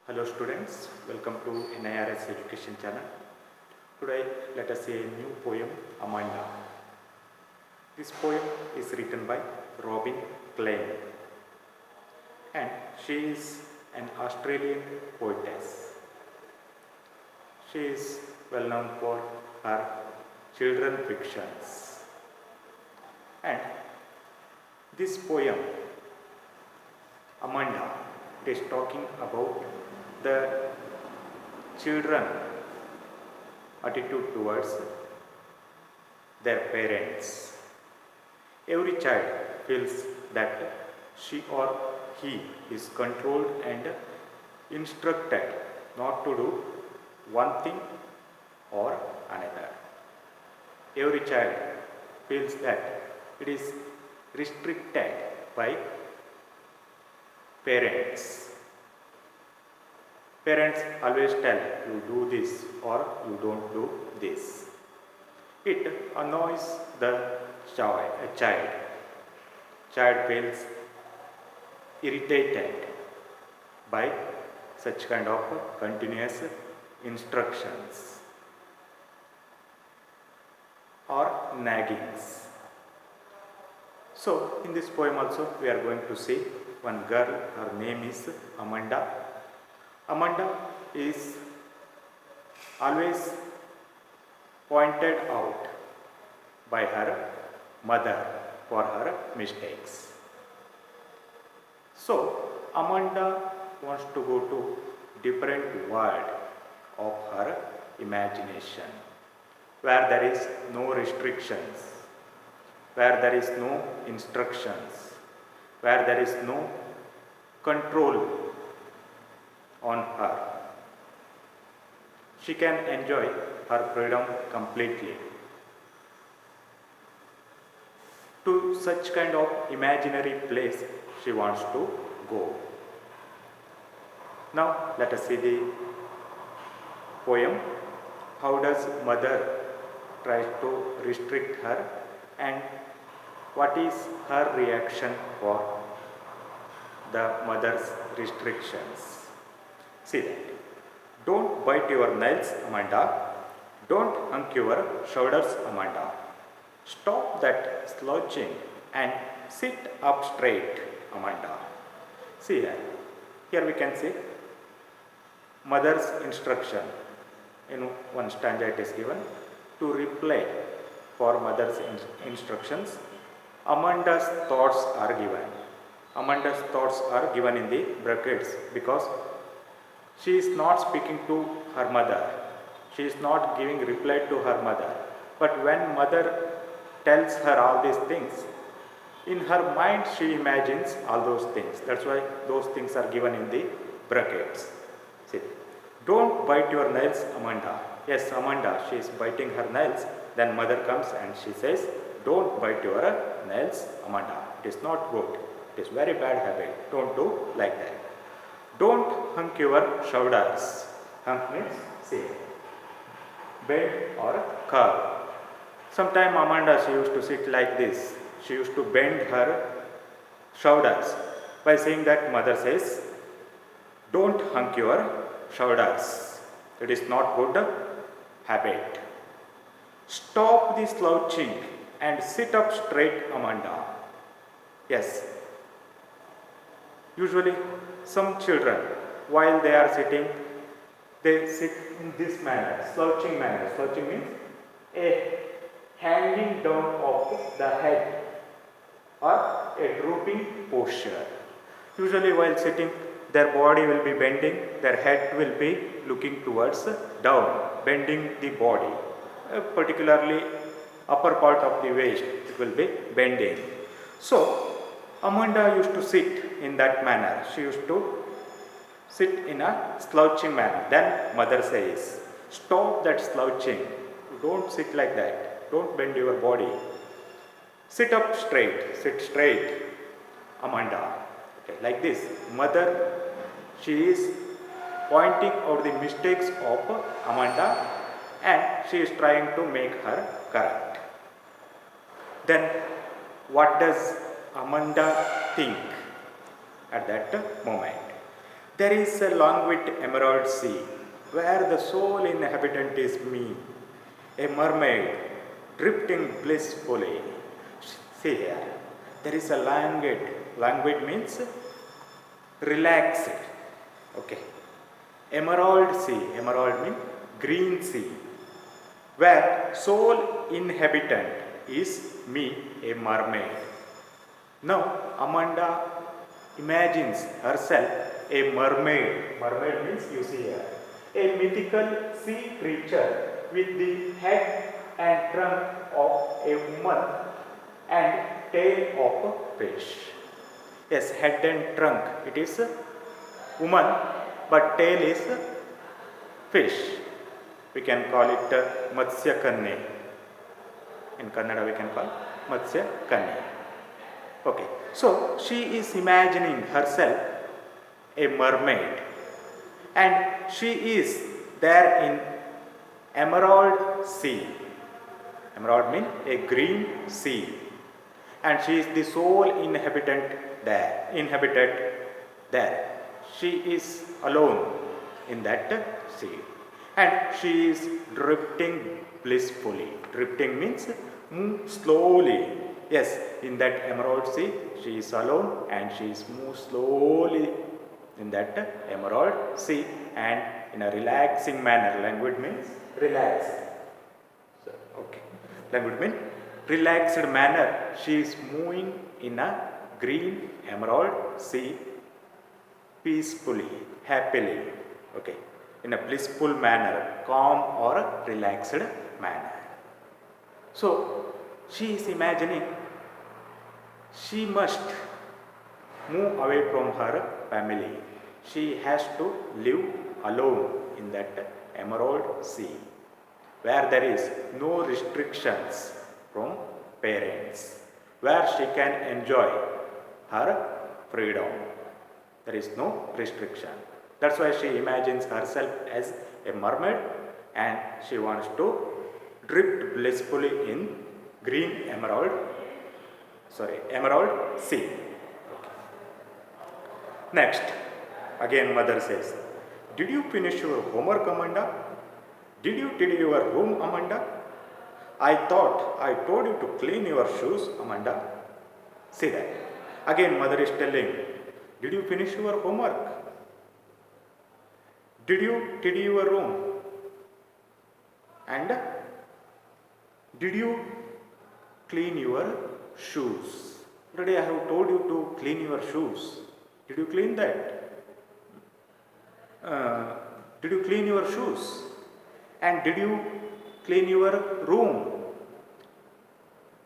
Hello students, welcome to NIRS Education Channel. Today let us see a new poem, Amanda. This poem is written by Robin Klein and she is an Australian poetess. She is well known for her children fictions. And this poem, Amanda, is talking about the children attitude towards their parents. Every child feels that she or he is controlled and instructed not to do one thing or another. Every child feels that it is restricted by parents. Parents always tell you do this or you don't do this. It annoys the child. Child feels irritated by such kind of continuous instructions or naggings. So in this poem also we are going to see one girl, her name is Amanda. Amanda is always pointed out by her mother for her mistakes. So Amanda wants to go to different world of her imagination where there is no restrictions, where there is no instructions, where there is no control on her. She can enjoy her freedom completely. To such kind of imaginary place she wants to go. Now let us see the poem. How does mother try to restrict her and what is her reaction for the mother's restrictions? See that. Don't bite your nails, Amanda. Don't hunk your shoulders, Amanda. Stop that slouching and sit up straight, Amanda. See here. Here we can see mother's instruction. In one stanza it is given. To reply for mother's instructions, Amanda's thoughts are given. Amanda's thoughts are given in the brackets because she is not speaking to her mother. She is not giving reply to her mother. But when mother tells her all these things, in her mind she imagines all those things. That's why those things are given in the brackets. See, don't bite your nails, Amanda. Yes, Amanda, she is biting her nails. Then mother comes and she says, don't bite your nails, Amanda. It is not good. It is very bad habit. Don't do like that. Don't hunk your shoulders. Hunk means say, bend or curve. Sometime Amanda, she used to sit like this. She used to bend her shoulders. By saying that, mother says, don't hunk your shoulders. It is not good habit. Stop the slouching and sit up straight, Amanda. Yes. Usually some children, while they are sitting, they sit in this manner, slouching manner. Slouching means a hanging down of the head or a drooping posture. Usually while sitting, their body will be bending, their head will be looking towards down, bending the body. Particularly upper part of the waist, it will be bending. So Amanda used to sit in that manner. She used to sit in a slouching manner. Then mother says, stop that slouching. Don't sit like that. Don't bend your body. Sit up straight. Sit straight, Amanda. Okay, like this. Mother, she is pointing out the mistakes of Amanda and she is trying to make her correct. Then what does Amanda think at that moment? There is a languid emerald sea, where the sole inhabitant is me, a mermaid, drifting blissfully. See here, there is a languid means relaxed. Okay. Emerald sea, emerald means green sea, where sole inhabitant is me, a mermaid. Now, Amanda imagines herself a mermaid. Mermaid means, you see here, a mythical sea creature with the head and trunk of a woman and tail of a fish. Yes, head and trunk, it is a woman, but tail is a fish. We can call it Matsya Kanne. In Kannada we can call Matsya Kanne. Okay, so she is imagining herself a mermaid, and she is there in Emerald Sea. Emerald means a green sea, and she is the sole inhabited there. She is alone in that sea, and she is drifting blissfully. Drifting means move slowly. Yes, in that Emerald Sea, she is alone and she is moved slowly in that Emerald Sea and in a relaxing manner. Languid means relaxed. So, okay. Languid means relaxed manner. She is moving in a green Emerald Sea peacefully, happily. Okay. In a blissful manner, calm or relaxed manner. So, she is imagining she must move away from her family. She has to live alone in that Emerald Sea, where there is no restrictions from parents, where she can enjoy her freedom. There is no restriction. That's why she imagines herself as a mermaid and she wants to drift blissfully in Emerald Sea. Okay. Next, again mother says, did you finish your homework, Amanda? Did you tidy your room, Amanda? I thought I told you to clean your shoes, Amanda. See that. Again mother is telling, did you finish your homework? Did you tidy your room? And did you clean your shoes? Already I have told you to clean your shoes. Did you clean that? Did you clean your shoes? And did you clean your room?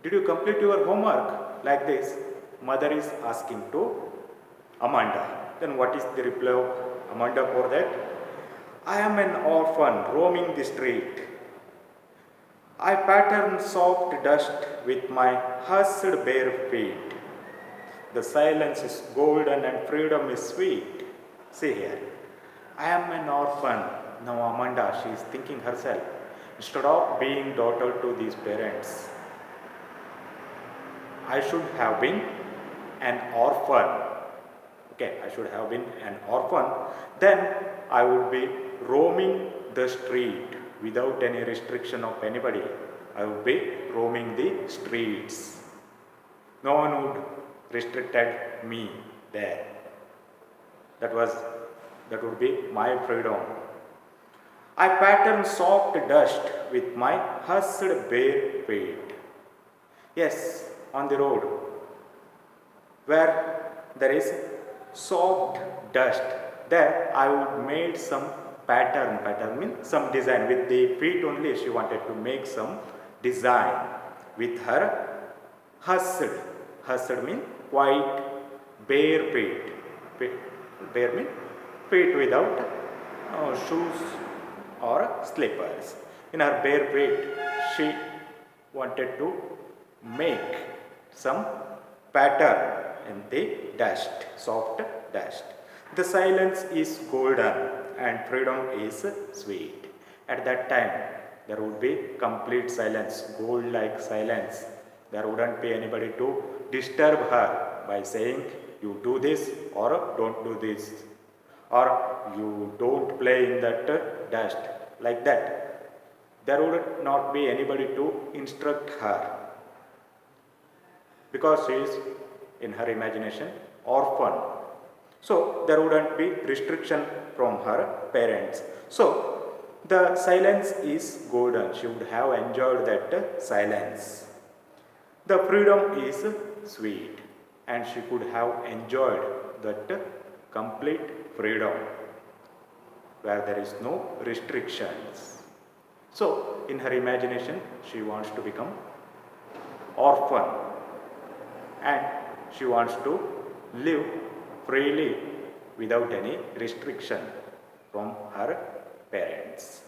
Did you complete your homework? Like this, mother is asking to Amanda. Then what is the reply of Amanda for that? I am an orphan roaming the street. I pattern soft dust with my hushed bare feet. The silence is golden and freedom is sweet. See here, I am an orphan. Now Amanda, she is thinking herself, instead of being daughter to these parents, I should have been an orphan. Okay, I should have been an orphan. Then I would be roaming the street without any restriction of anybody. I would be roaming the streets. No one would restricted me there. That would be my freedom. I pattern soft dust with my hushed bare feet. Yes, on the road where there is soft dust, there I would make some pattern means some design. With the feet only she wanted to make some design with her hushed means white bare feet. Bare means feet without shoes or slippers. In her bare feet she wanted to make some pattern in the dust, soft dust. The silence is golden and freedom is sweet. At that time, there would be complete silence, gold-like silence. There wouldn't be anybody to disturb her by saying, you do this or don't do this, or you don't play in that dust, like that. There would not be anybody to instruct her because she is in her imagination orphan. So there wouldn't be restriction from her parents. So the silence is golden. She would have enjoyed that silence. The freedom is sweet and she could have enjoyed that complete freedom where there is no restrictions. So in her imagination she wants to become orphan and she wants to live freely without any restriction from her parents.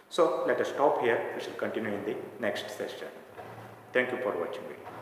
So let us stop here. We shall continue in the next session. Thank you for watching it.